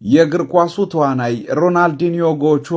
የእግር ኳሱ ተዋናይ ሮናልዲኒዮ ጎቾ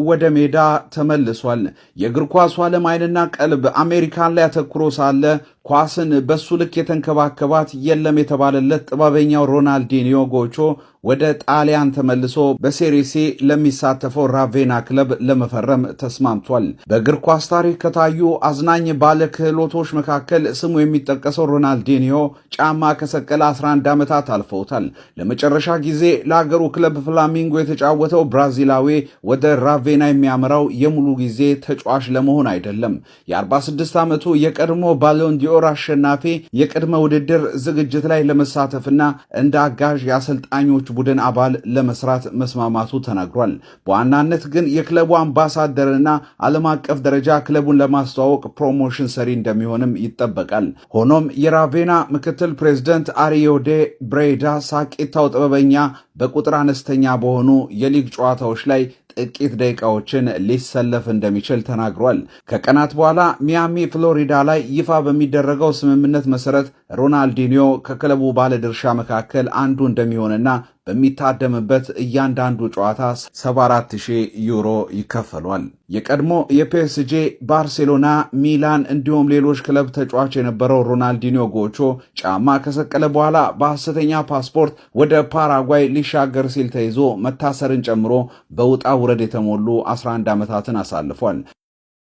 ወደ ሜዳ ተመልሷል። የእግር ኳሱ ዓለም ዓይንና ቀልብ አሜሪካን ላይ አተኩሮ ሳለ ኳስን በሱ ልክ የተንከባከባት የለም የተባለለት ጥበበኛው ሮናልዲኒዮ ጎቾ ወደ ጣሊያን ተመልሶ በሴሪሲ ለሚሳተፈው ራቬና ክለብ ለመፈረም ተስማምቷል። በእግር ኳስ ታሪክ ከታዩ አዝናኝ ባለ ክህሎቶች መካከል ስሙ የሚጠቀሰው ሮናልዲኒዮ ጫማ ከሰቀለ 11 ዓመታት አልፈውታል። ለመጨረሻ ጊዜ ለአገሩ ክለብ ፍላሚንጎ የተጫወተው ብራዚላዊ ወደ ራቬና የሚያመራው የሙሉ ጊዜ ተጫዋች ለመሆን አይደለም። የ46 ዓመቱ የቀድሞ ባሎን ዲኦር አሸናፊ የቅድመ ውድድር ዝግጅት ላይ ለመሳተፍና እንደ አጋዥ የአሰልጣኞች ቡድን አባል ለመስራት መስማማቱ ተናግሯል። በዋናነት ግን የክለቡ አምባሳደርና ዓለም አቀፍ ደረጃ ክለቡን ለማስተዋወቅ ፕሮሞሽን ሰሪ እንደሚሆንም ይጠበቃል። ሆኖም የራቬና ምክትል ፕሬዝዳንት አሪዮዴ ብሬዳ ሳቂታው ጥበበኛ በቁጥር አነስተኛ በሆኑ የሊግ ጨዋታዎች ላይ ጥቂት ደቂቃዎችን ሊሰለፍ እንደሚችል ተናግሯል። ከቀናት በኋላ ሚያሚ ፍሎሪዳ ላይ ይፋ በሚደረገው ስምምነት መሰረት ሮናልዲኒዮ ከክለቡ ባለድርሻ መካከል አንዱ እንደሚሆንና በሚታደምበት እያንዳንዱ ጨዋታ 74,000 ዩሮ ይከፈሏል። የቀድሞ የፒኤስጂ፣ ባርሴሎና፣ ሚላን እንዲሁም ሌሎች ክለብ ተጫዋች የነበረው ሮናልዲኒዮ ጎቾ ጫማ ከሰቀለ በኋላ በሐሰተኛ ፓስፖርት ወደ ፓራጓይ ሊሻገር ሲል ተይዞ መታሰርን ጨምሮ በውጣ ውረድ የተሞሉ 11 ዓመታትን አሳልፏል።